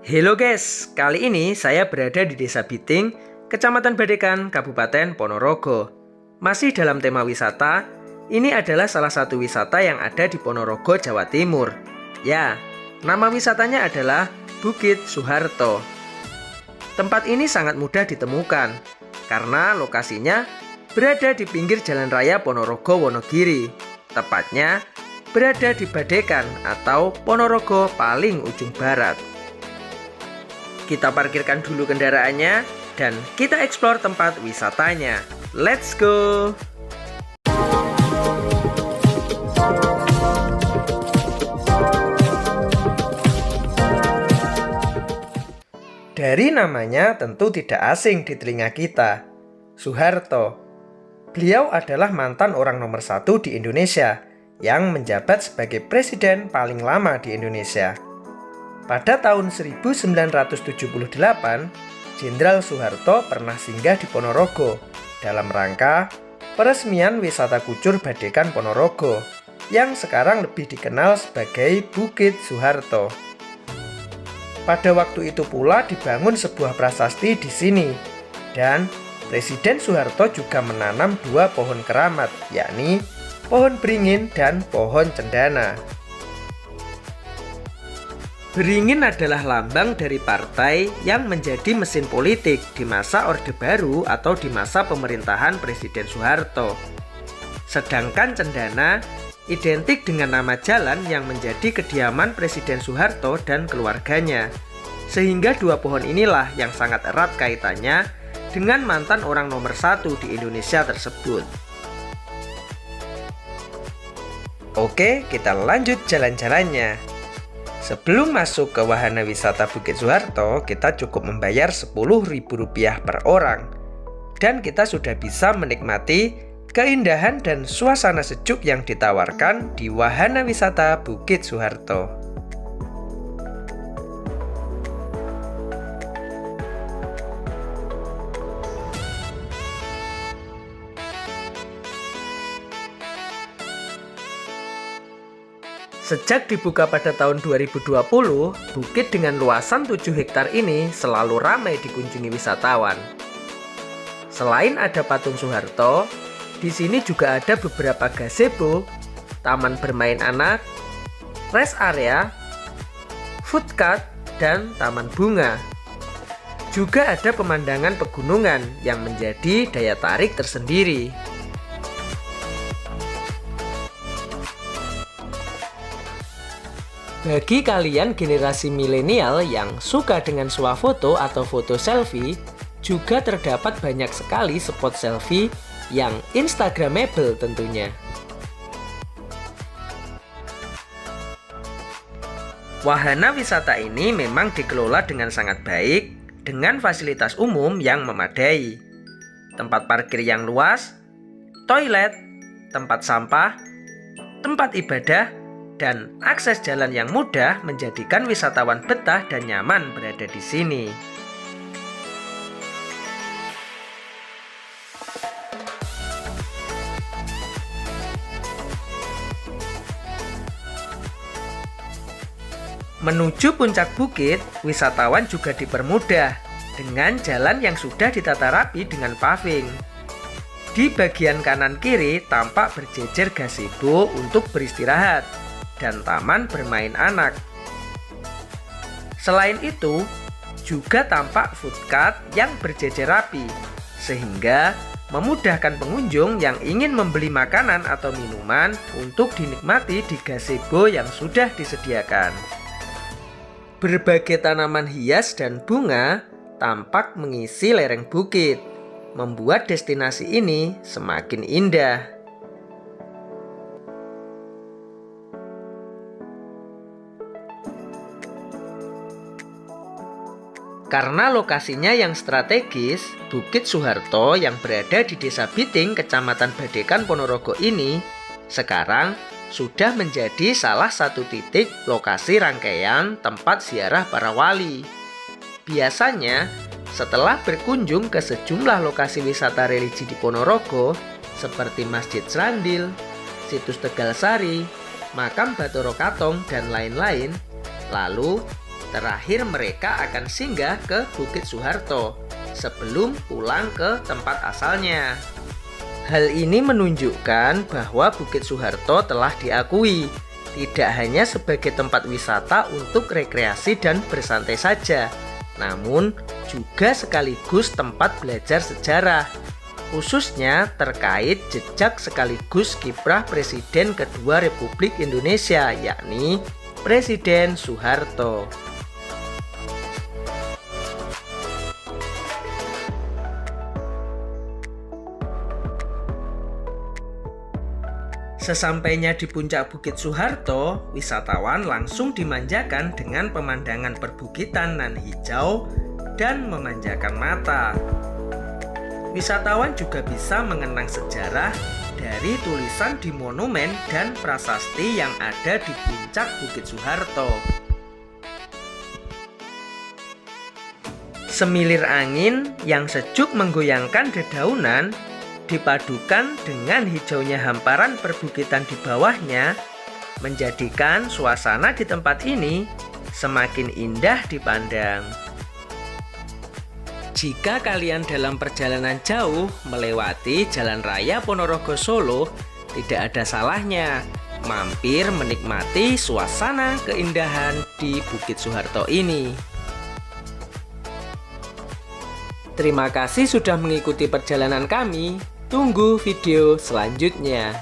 Halo guys, kali ini saya berada di Desa Biting, Kecamatan Badekan, Kabupaten Ponorogo. Masih dalam tema wisata, ini adalah salah satu wisata yang ada di Ponorogo, Jawa Timur. Ya, nama wisatanya adalah Bukit Soeharto. Tempat ini sangat mudah ditemukan, karena lokasinya berada di pinggir Jalan Raya Ponorogo Wonogiri. Tepatnya berada di Badekan atau Ponorogo paling ujung barat. Kita parkirkan dulu kendaraannya dan kita eksplor tempat wisatanya. Let's go! Dari namanya tentu tidak asing di telinga kita. Soeharto. Beliau adalah mantan orang nomor 1 di Indonesia yang menjabat sebagai presiden paling lama di Indonesia. Pada tahun 1978, Jenderal Soeharto pernah singgah di Ponorogo dalam rangka peresmian wisata Kucur Badekan Ponorogo yang sekarang lebih dikenal sebagai Bukit Soeharto. Pada waktu itu pula dibangun sebuah prasasti di sini dan Presiden Soeharto juga menanam 2 pohon keramat, yakni pohon beringin dan pohon cendana. Beringin adalah lambang dari partai yang menjadi mesin politik di masa Orde Baru atau di masa pemerintahan Presiden Soeharto. Sedangkan cendana identik dengan nama jalan yang menjadi kediaman Presiden Soeharto dan keluarganya. Sehingga 2 pohon inilah yang sangat erat kaitannya dengan mantan orang nomor 1 di Indonesia tersebut. Oke, kita lanjut jalan-jalannya. Sebelum masuk ke wahana wisata Bukit Soeharto, kita cukup membayar Rp10.000 per orang. Dan kita sudah bisa menikmati keindahan dan suasana sejuk yang ditawarkan di wahana wisata Bukit Soeharto. Sejak dibuka pada tahun 2020, bukit dengan luasan 7 hektar ini selalu ramai dikunjungi wisatawan. Selain ada patung Soeharto, di sini juga ada beberapa gazebo, taman bermain anak, rest area, food cart, dan taman bunga. Juga ada pemandangan pegunungan yang menjadi daya tarik tersendiri. Bagi kalian generasi milenial yang suka dengan swafoto atau foto selfie, juga terdapat banyak sekali spot selfie yang instagramable tentunya. Wahana wisata ini memang dikelola dengan sangat baik, dengan fasilitas umum yang memadai. Tempat parkir yang luas, toilet, tempat sampah, tempat ibadah, dan akses jalan yang mudah menjadikan wisatawan betah dan nyaman berada di sini. Menuju puncak bukit, wisatawan juga dipermudah dengan jalan yang sudah ditata rapi dengan paving. Di bagian kanan kiri tampak berjejer gazebo untuk beristirahat dan taman bermain anak. Selain itu, juga tampak food cart yang berjejer rapi, sehingga memudahkan pengunjung yang ingin membeli makanan atau minuman untuk dinikmati di gazebo yang sudah disediakan. Berbagai tanaman hias dan bunga tampak mengisi lereng bukit, membuat destinasi ini semakin indah. Karena lokasinya yang strategis, Bukit Soeharto yang berada di Desa Biting, Kecamatan Badekan, Ponorogo ini sekarang sudah menjadi salah satu titik lokasi rangkaian tempat ziarah para wali. Biasanya, setelah berkunjung ke sejumlah lokasi wisata religi di Ponorogo, seperti Masjid Srandil, Situs Tegal Sari, Makam Bathara Katong, dan lain-lain, lalu Terakhir mereka akan singgah ke Bukit Soeharto sebelum pulang ke tempat asalnya. Hal ini menunjukkan bahwa Bukit Soeharto telah diakui tidak hanya sebagai tempat wisata untuk rekreasi dan bersantai saja, namun juga sekaligus tempat belajar sejarah, khususnya terkait jejak sekaligus kiprah Presiden kedua Republik Indonesia, yakni Presiden Soeharto. Sesampainya di puncak Bukit Soeharto, wisatawan langsung dimanjakan dengan pemandangan perbukitan nan hijau dan memanjakan mata. Wisatawan juga bisa mengenang sejarah dari tulisan di monumen dan prasasti yang ada di puncak Bukit Soeharto. Semilir angin yang sejuk menggoyangkan dedaunan dipadukan dengan hijaunya hamparan perbukitan di bawahnya, menjadikan suasana di tempat ini semakin indah dipandang. Jika kalian dalam perjalanan jauh melewati Jalan Raya Ponorogo Solo, tidak ada salahnya mampir menikmati suasana keindahan di Bukit Soeharto ini. Terima kasih sudah mengikuti perjalanan kami. Tunggu video selanjutnya.